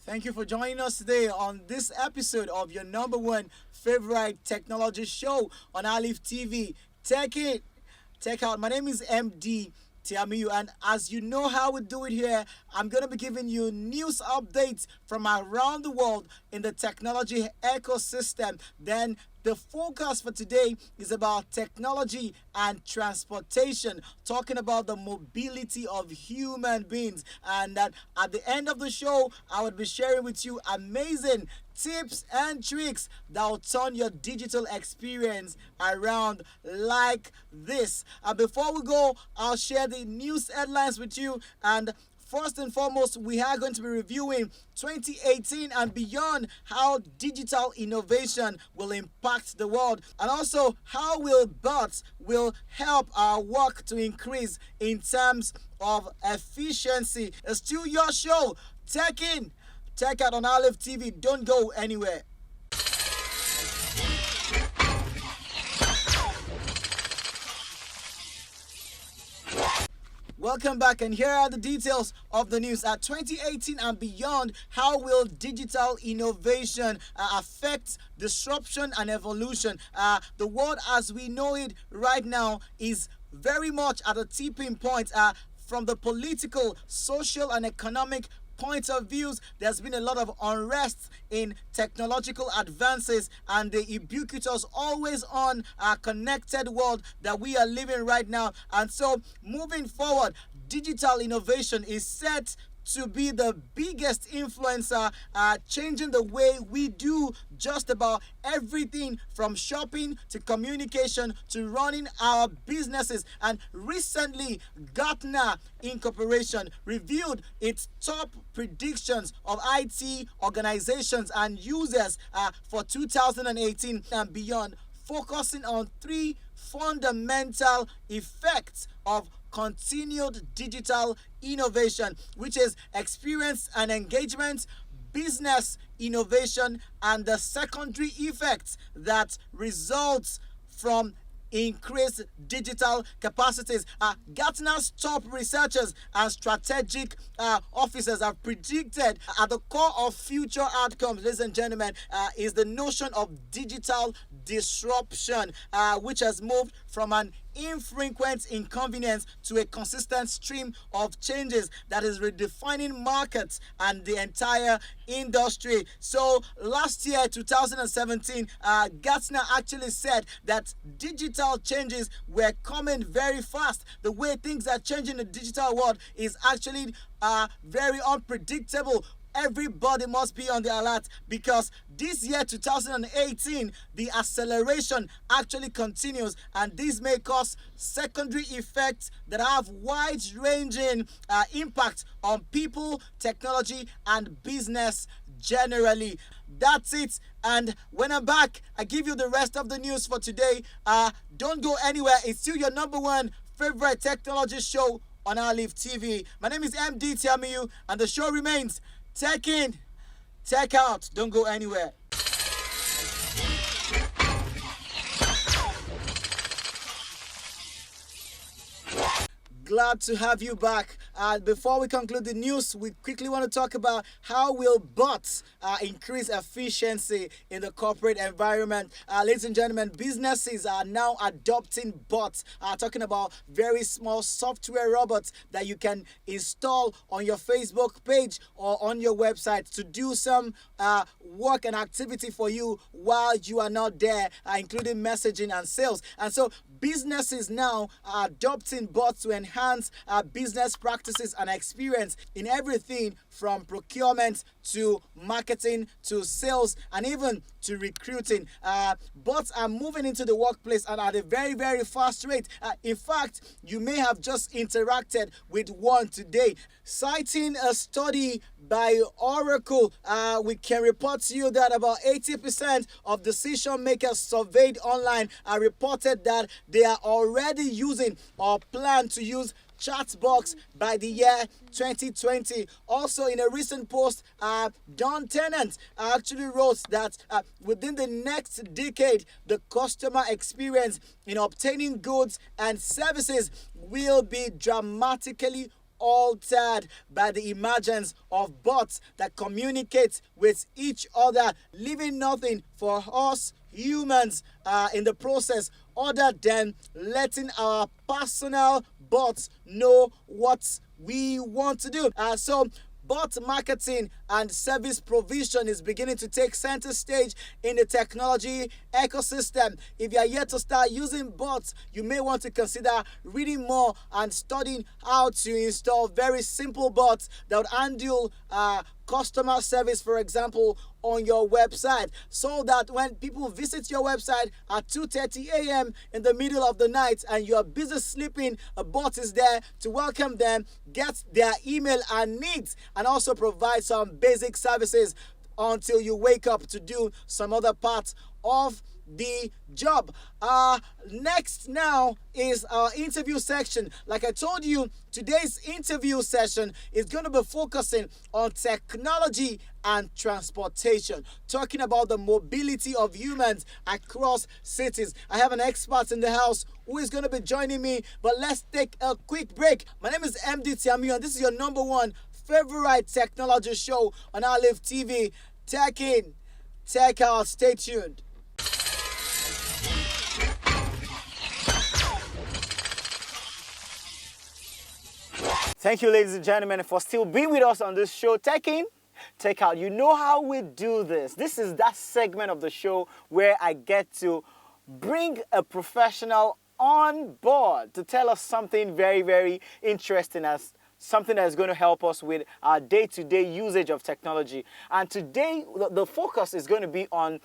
Thank you for joining us today on this episode of your number one favorite technology show on Aleeftv. Take it, take out. My name is MD Tiamiyu, and as you know how we do it here, I'm going to be giving you news updates from around the world in the technology ecosystem. Then the focus for today is about technology and transportation, talking about the mobility of human beings. And that at the end of the show, I would be sharing with you amazing tips and tricks that will turn your digital experience around like this. And before we go, I'll share the news headlines with you. And first and foremost, we are going to be reviewing 2018 and beyond, how digital innovation will impact the world, and also how will bots will help our work to increase in terms of efficiency. It's still your show. Tech in, Tech out on Aleeftv. Don't go anywhere. Welcome back, and here are the details of the news. 2018 and beyond, how will digital innovation affect disruption and evolution? The world as we know it right now is very much at a tipping point. From the political, social, and economic point of views, there's been a lot of unrest in technological advances and the ubiquitous, always on connected world that we are living right now. And so moving forward, digital innovation is set to be the biggest influencer, changing the way we do just about everything from shopping to communication to running our businesses. And recently, Gartner Incorporation revealed its top predictions of IT organizations and users for 2018 and beyond, focusing on three fundamental effects of continued digital innovation, which is experience and engagement, business innovation, and the secondary effects that results from increased digital capacities. Gartner's top researchers and strategic officers have predicted at the core of future outcomes, ladies and gentlemen, is the notion of digital disruption, which has moved from an infrequent inconvenience to a consistent stream of changes that is redefining markets and the entire industry. So last year, 2017, Gartner actually said that digital changes were coming very fast. The way things are changing in the digital world is actually very unpredictable. Everybody must be on the alert, because this year 2018 the acceleration actually continues, and this may cause secondary effects that have wide-ranging impact on people, technology, and business generally. That's it. And when I'm back, I give you the rest of the news for today. Don't go anywhere. It's still your number one favorite technology show on Aleeftv. My name is MD Tiamiyu, and the show remains Tech in, Tech out. Don't go anywhere. Glad to have you back. Before we conclude the news, we quickly want to talk about how will bots increase efficiency in the corporate environment. Ladies and gentlemen, businesses are now adopting bots. Talking about very small software robots that you can install on your Facebook page or on your website to do some work and activity for you while you are not there, including messaging and sales. And so businesses now are adopting bots to enhance business practices and experience in everything from procurement to marketing to sales and even to recruiting. Bots are moving into the workplace and at a very, very fast rate. In fact, you may have just interacted with one today. Citing a study by Oracle, we can report to you that about 80% of decision makers surveyed online are reported that they are already using or plan to use chatbox by the year 2020. Also, in a recent post, Don Tennant actually wrote that within the next decade, the customer experience in obtaining goods and services will be dramatically altered by the emergence of bots that communicate with each other, leaving nothing for us humans in the process other than letting our personal bots know what we want to do. So bot marketing and service provision is beginning to take center stage in the technology ecosystem. If you are yet to start using bots, you may want to consider reading more and studying how to install very simple bots that would handle customer service, for example, on your website, so that when people visit your website at 2:30 a.m. in the middle of the night and you are busy sleeping, a bot is there to welcome them, get their email and needs, and also provide some basic services until you wake up to do some other parts of the job. Next now is our interview section. Like I told you, today's interview session is going to be focusing on technology and transportation, talking about the mobility of humans across cities. I have an expert in the house who is going to be joining me, but let's take a quick break. My name is MD Tiamiyu, and this is your number one favorite technology show on Aleeftv. Tech in, tech out. Stay tuned. Thank you, ladies and gentlemen, for still being with us on this show. Tech in, tech out. You know how we do this. This is that segment of the show where I get to bring a professional on board to tell us something very, very interesting, as something that's going to help us with our day-to-day usage of technology. And today, the focus is going to be on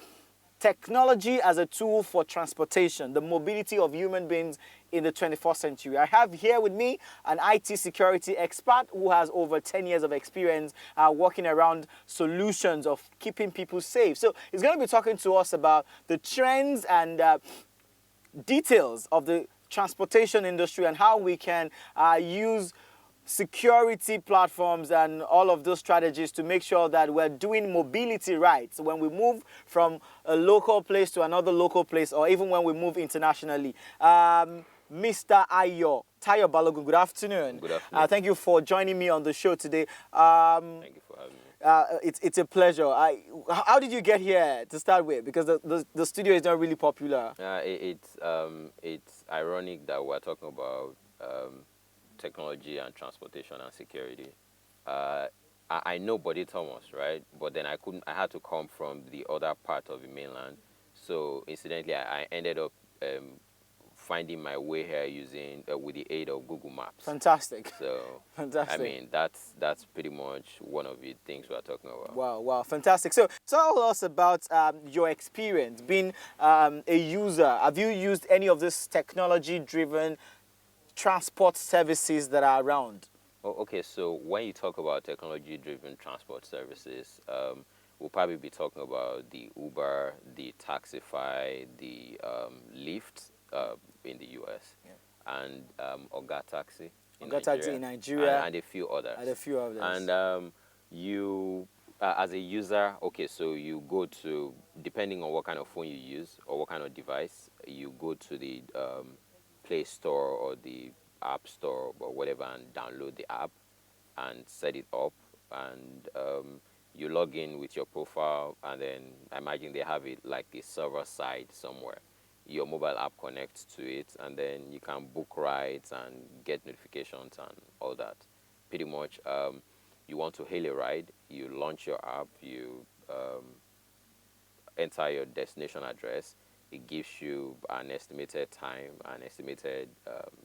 technology as a tool for transportation, the mobility of human beings in the 21st century. I have here with me an IT security expert who has over 10 years of experience working around solutions of keeping people safe. So he's going to be talking to us about the trends and details of the transportation industry and how we can use security platforms and all of those strategies to make sure that we're doing mobility right. So when we move from a local place to another local place, or even when we move internationally. Mr. Tayo Balogun, good afternoon. Good afternoon. Thank you for joining me on the show today. Thank you for having me. It's a pleasure. How did you get here to start with? Because the studio is not really popular. It's ironic that we're talking about technology and transportation and security. I know Bode Thomas, right? But then I had to come from the other part of the mainland. So incidentally, I ended up finding my way here using with the aid of Google Maps. Fantastic. So fantastic. I mean, that's pretty much one of the things we're talking about. Wow, fantastic. So tell us about your experience being a user. Have you used any of this technology-driven transport services that are around? Oh, okay, so when you talk about technology-driven transport services, we'll probably be talking about the Uber, the Taxify, the Lyft in the US, and Oga Taxi in Nigeria, and a few others. And you, as a user, okay, so you go to, depending on what kind of phone you use or what kind of device, you go to the Play Store or the App Store or whatever and download the app and set it up, and you log in with your profile, and then I imagine they have it like a server side somewhere. Your mobile app connects to it, and then you can book rides and get notifications and all that. Pretty much, you want to hail a ride, you launch your app, you enter your destination address. It gives you an estimated time, an estimated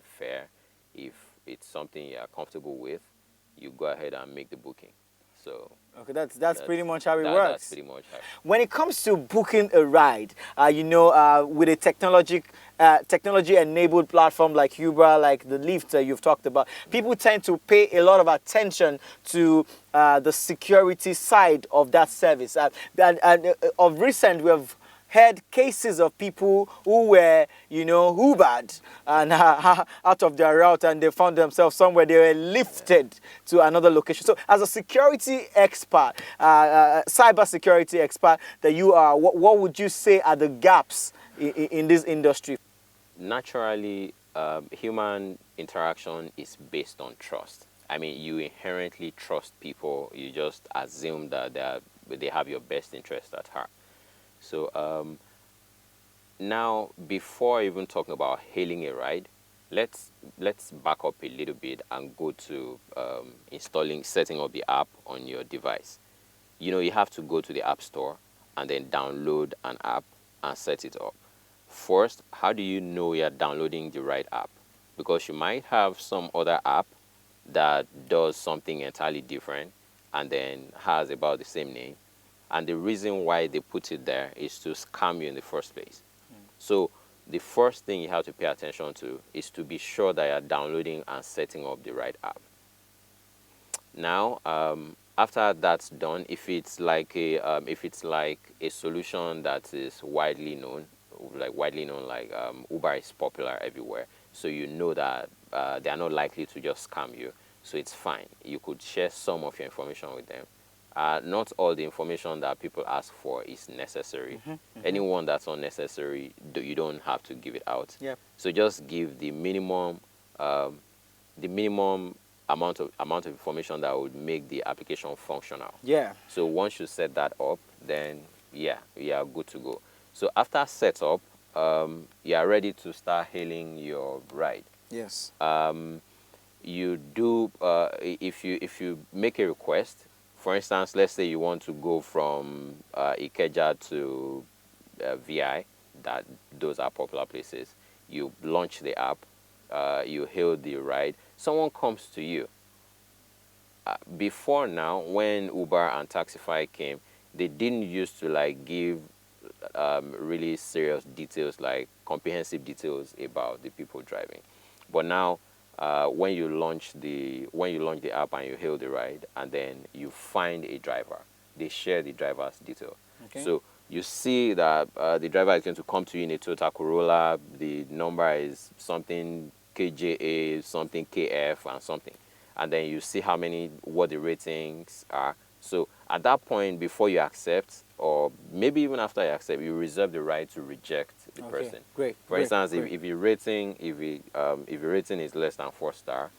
fare. If it's something you're comfortable with, you go ahead and make the booking. So okay, that's pretty much how it works. That's pretty much how. When it comes to booking a ride, with a technology-enabled platform like Uber, like the Lyft you've talked about, people tend to pay a lot of attention to the security side of that service. Of recent, we have heard cases of people who were, Ubered and out of their route, and they found themselves somewhere. They were lifted to another location. So as a security expert, cyber security expert that you are, what would you say are the gaps in this industry? Naturally, human interaction is based on trust. I mean, you inherently trust people. You just assume that they have your best interest at heart. So now, before even talking about hailing a ride, let's back up a little bit and go to setting up the app on your device. You know, you have to go to the App Store and then download an app and set it up. First, how do you know you're downloading the right app? Because you might have some other app that does something entirely different and then has about the same name. And the reason why they put it there is to scam you in the first place. So the first thing you have to pay attention to is to be sure that you're downloading and setting up the right app. Now, after that's done, if it's like a solution that is widely known, like Uber is popular everywhere, so you know that they are not likely to just scam you. So it's fine. You could share some of your information with them. Not all the information that people ask for is necessary. Anyone that's unnecessary, you don't have to give it out. Yep. So just give the minimum amount of information that would make the application functional. Yeah. So once you set that up, then yeah, you are good to go. So after setup, you are ready to start hailing your ride. Yes. You do if you make a request. For instance, let's say you want to go from Ikeja to VI. Those are popular places. You launch the app. You hail the ride. Someone comes to you. Before now, when Uber and Taxify came, they didn't used to like give really serious details, like comprehensive details about the people driving. But now, when you launch the app and you hail the ride, and then you find a driver, they share the driver's detail. Okay. So you see that the driver is going to come to you in a Toyota Corolla. The number is something KJA, something KF, and something. And then you see what the ratings are. So at that point, before you accept, or maybe even after you accept, you reserve the right to reject the person. Great. For instance, if your rating is less than 4-star,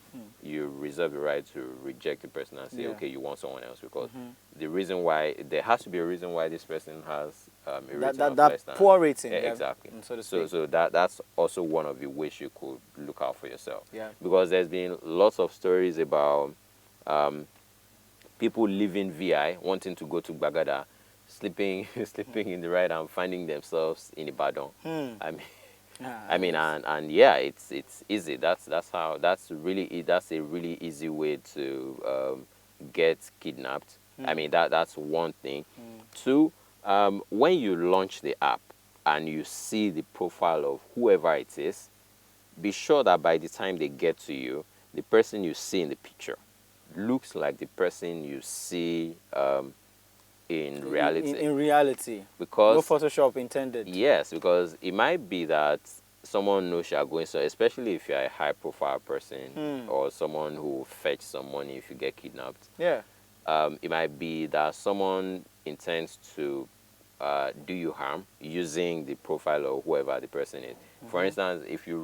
you reserve the right to reject the person and say, okay, you want someone else, because the reason why there has to be a reason why this person has a rating of less than poor rating. exactly. So That's also one of the ways you could look out for yourself. Yeah. Because there's been lots of stories about people leaving VI, wanting to go to Bagada, sleeping in the ride and finding themselves in Ibadan. I mean, and yeah, it's easy. That's a really easy way to get kidnapped. I mean, that's one thing. Two, when you launch the app and you see the profile of whoever it is, be sure that by the time they get to you, the person you see in the picture looks like the person you see in reality. In reality. Because no Photoshop intended. Yes, because it might be that someone knows you are going, so especially if you're a high-profile person or someone who will fetch some money if you get kidnapped. Yeah. It might be that someone intends to do you harm using the profile of whoever the person is. For instance, if you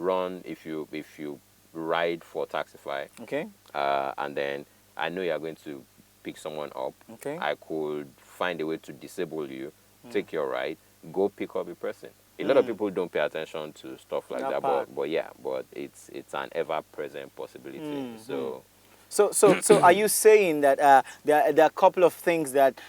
ride for Taxify, Okay. and then I know you're going to pick someone up, Okay. I could find a way to disable you, take your ride, go pick up a person. A lot of people don't pay attention to stuff like that, but it's an ever-present possibility. So are you saying that there are a couple of things that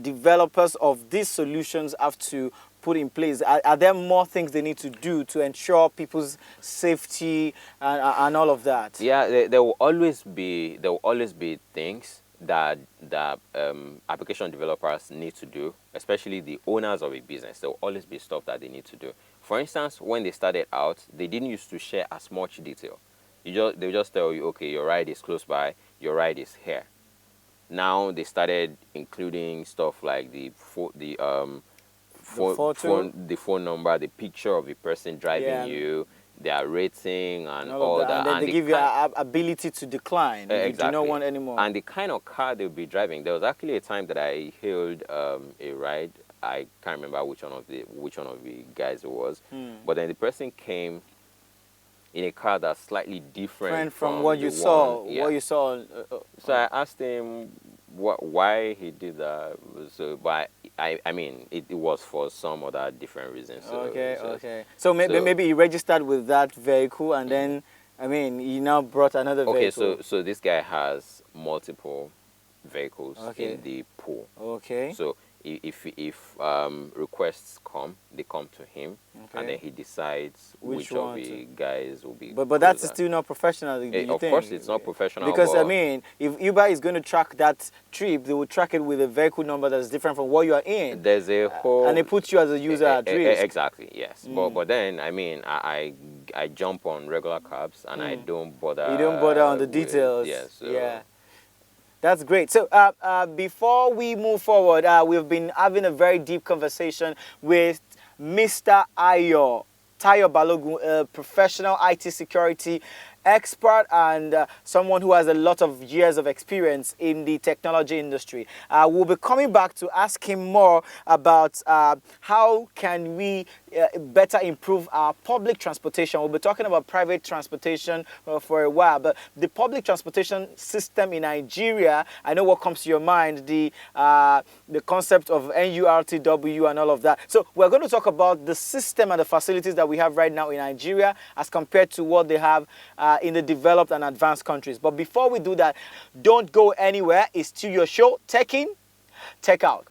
developers of these solutions have to put in place? Are there more things they need to do to ensure people's safety and all of that? Yeah, there will always be things that application developers need to do, especially the owners of a business. There will always be stuff that they need to do. For instance, when they started out, they didn't used to share as much detail. They'll just tell you, okay, your ride is close by, your ride is here. Now they started including stuff like the phone number, the picture of the person driving you, their rating, and all that. And then they give you ability to decline if you do not want anymore. And the kind of car they'll be driving. There was actually a time that I hailed a ride. I can't remember which one of the guys it was, but then the person came in a car that's slightly different Friend from from what the you saw, one. Yeah. what you saw. So I asked him why he did that. So, but I mean, it was for some other different reasons. So Okay, it's just, okay. So maybe he registered with that vehicle, and then I mean he now brought another okay. vehicle. So this guy has multiple vehicles Okay. in the pool. Okay. So if requests come, they come to him, and then Okay. he decides Which which of one to? the guys will be But that's closer. still not professional, do you Of think? course, it's not professional, Because I but mean, if Uber is going to track that trip, they will track it with a vehicle number that's different from what you are in, there's a whole and it puts you as a user at risk. exactly, yes. But then I mean I jump on regular cabs and I don't bother. You don't bother on the with, details. yeah. So Yeah. That's great. So before we move forward, we've been having a very deep conversation with Mr. Tayo Balogun, a professional IT security expert and someone who has a lot of years of experience in the technology industry. We'll be coming back to ask him more about how can we better improve our public transportation. We'll be talking about private transportation for a while, but the public transportation system in Nigeria, I know what comes to your mind, the concept of NURTW and all of that. So we're going to talk about the system and the facilities that we have right now in Nigeria as compared to what they have in the developed and advanced countries. But before we do that, don't go anywhere. It's still your show, Tech In, Tech Out.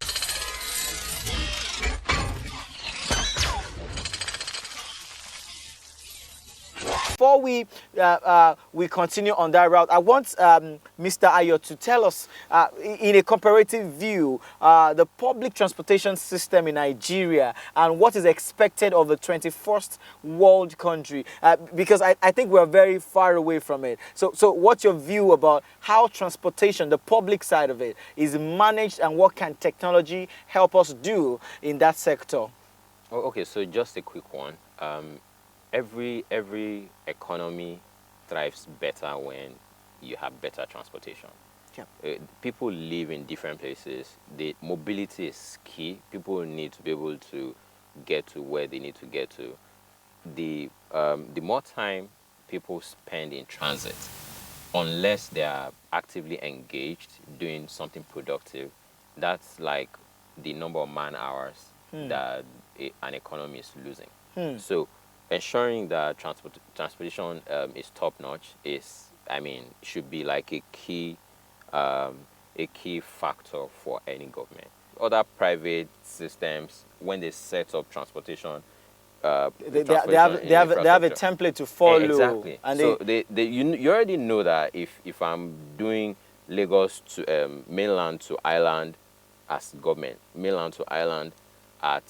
Before we continue on that route, I want Mr. Ayo to tell us, in a comparative view, the public transportation system in Nigeria and what is expected of the 21st world country, because I think we're very far away from it. So what's your view about how transportation, the public side of it, is managed, and what can technology help us do in that sector? oh, okay. So just a quick one. Every economy thrives better when you have better transportation. Yeah. People live in different places. The mobility is key. People need to be able to get to where they need to get to. The more time people spend in transit, unless they are actively engaged doing something productive, that's like the number of man hours that an economy is losing. So ensuring that transportation is top notch is, I mean, should be like a key factor for any government. Other private systems, when they set up transportation, They have a template to follow. Exactly. And so you already know that if I'm doing Lagos to mainland to island as government, mainland to island at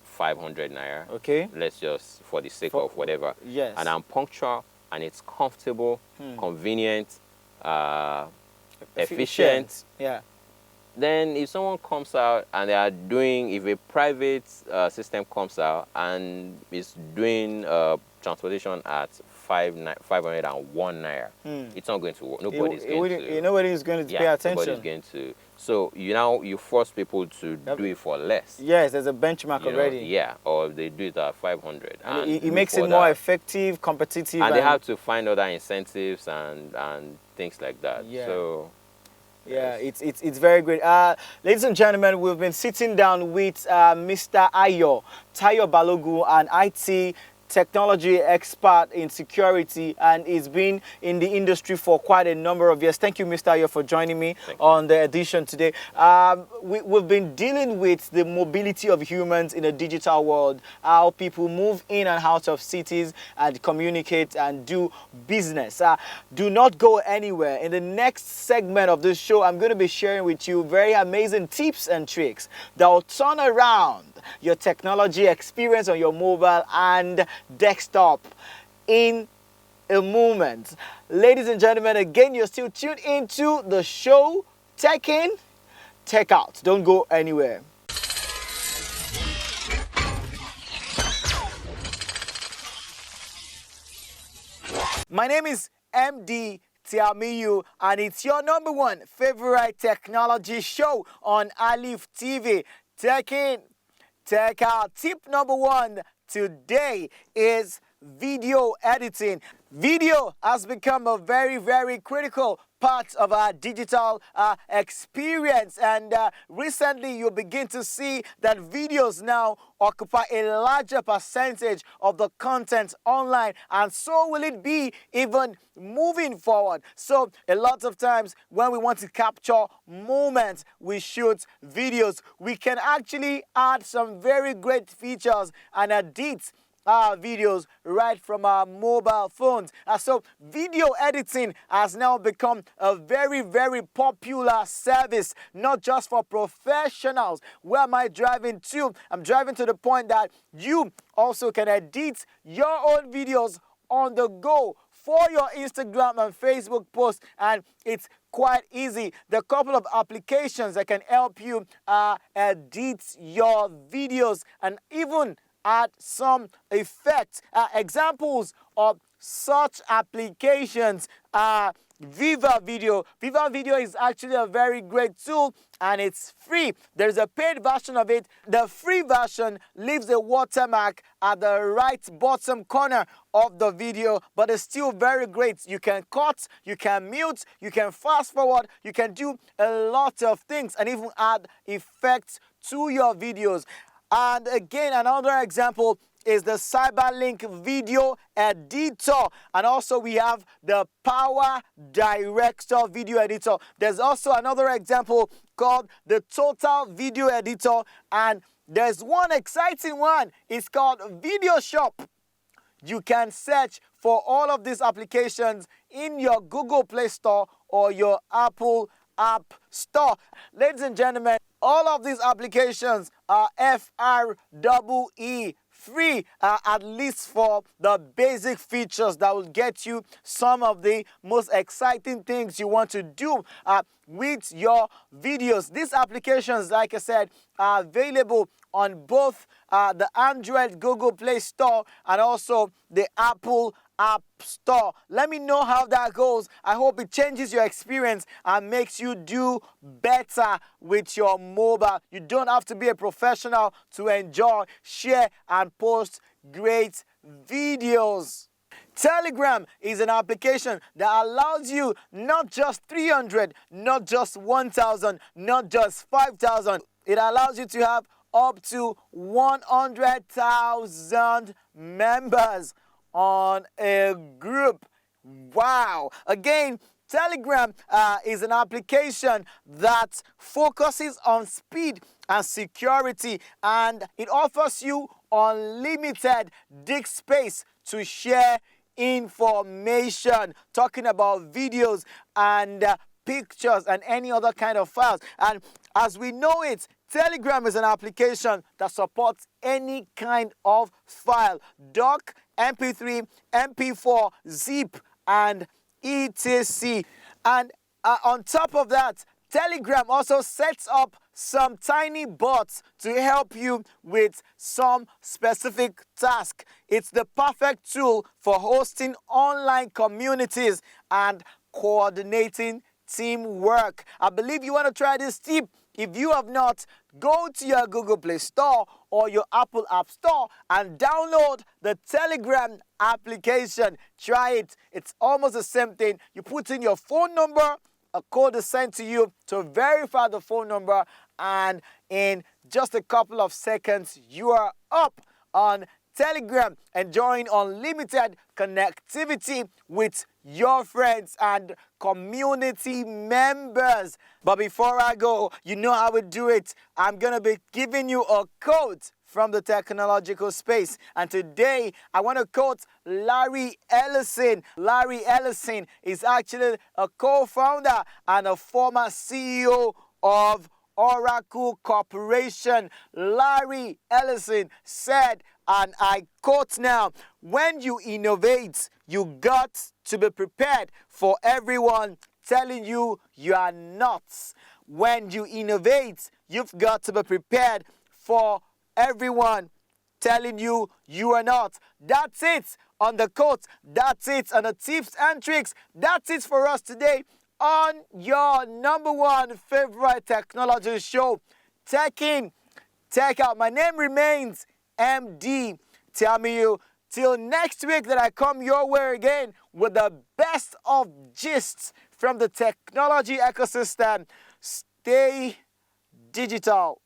500 naira. Okay. Let's just for the sake of whatever. Yes. And I'm punctual and it's comfortable, convenient, efficient. Yeah. Then if someone comes out and they are doing, if a private system comes out and is doing transportation at 501 naira, it's not going to work. Nobody's going to pay attention. Nobody's going to. So you force people to do it for less. Yes, there's a benchmark already. Yeah, or they do it at 500. And it makes it more effective, competitive. And they have to find other incentives and things like that. Yeah. So. Yeah, it's very great. Ladies and gentlemen, we've been sitting down with Mr. Tayo Balogun, an IT technology expert in security, and he's been in the industry for quite a number of years. Thank you, Mr. Ayo, for joining me on the edition today. We've been dealing with the mobility of humans in a digital world, how people move in and out of cities and communicate and do business. Do not go anywhere. In the next segment of this show, I'm going to be sharing with you very amazing tips and tricks that will turn around your technology experience on your mobile and desktop in a moment. Ladies and gentlemen, again, you're still tuned into the show Tech In, Tech Out. Don't go anywhere. My name is MD Tiamiyu, and it's your number one favorite technology show on Aleeftvng. Tech In, Tech Out. Tip number one today is video editing. Video has become a very, very critical part of our digital experience, and recently you begin to see that videos now occupy a larger percentage of the content online, and so will it be even moving forward. So a lot of times when we want to capture moments, we shoot videos. We can actually add some very great features and edit our videos right from our mobile phones. So video editing has now become a very, very popular service, not just for professionals. Where am I driving to? I'm driving to the point that you also can edit your own videos on the go for your Instagram and Facebook posts, and it's quite easy. There are a couple of applications that can help you edit your videos and even add some effects. Examples of such applications are Viva Video. Viva Video is actually a very great tool and it's free. There's a paid version of it. The free version leaves a watermark at the right bottom corner of the video, but it's still very great. You can cut, you can mute, you can fast forward, you can do a lot of things and even add effects to your videos. And again, another example is the Cyberlink Video Editor. And also we have the Power Director Video Editor. There's also another example called the Total Video Editor. And there's one exciting one. It's called Video Shop. You can search for all of these applications in your Google Play Store or your Apple App Store. Ladies and gentlemen, all of these applications are FREE free, at least for the basic features that will get you some of the most exciting things you want to do with your videos. These applications, like I said, are available on both the Android Google Play Store and also the Apple App Store. Let me know how that goes. I hope it changes your experience and makes you do better with your mobile. You don't have to be a professional to enjoy, share, and post great videos. Telegram is an application that allows you not just 300, not just 1,000, not just 5,000. It allows you to have up to 100,000 members on a group. Wow. Again, Telegram is an application that focuses on speed and security, and it offers you unlimited disk space to share information, talking about videos and pictures and any other kind of files. And as we know it, Telegram is an application that supports any kind of file: doc, MP3, MP4, zip, and etc. And on top of that, Telegram also sets up some tiny bots to help you with some specific task. It's the perfect tool for hosting online communities and coordinating teamwork. I believe you want to try this tip. If you have not, go to your Google Play Store or your Apple App Store and download the Telegram application. Try it. It's almost the same thing. You put in your phone number, a code is sent to you to verify the phone number, and in just a couple of seconds, you are up on Telegram, enjoying unlimited connectivity with your friends and community members. But before I go, you know how we do it. I'm going to be giving you a quote from the technological space. And today, I want to quote Larry Ellison. Larry Ellison is actually a co-founder and a former CEO of Oracle Corporation. Larry Ellison said, and I quote now, "When you innovate, you got to be prepared for everyone telling you you are nuts." When you innovate, you've got to be prepared for everyone telling you you are not. That's it on the quote. That's it on the tips and tricks. That's it for us today on your number one favorite technology show, Tech In, Tech Out. My name remains MD. Tell me you Till next week that I come your way again with the best of gists from the technology ecosystem. Stay digital.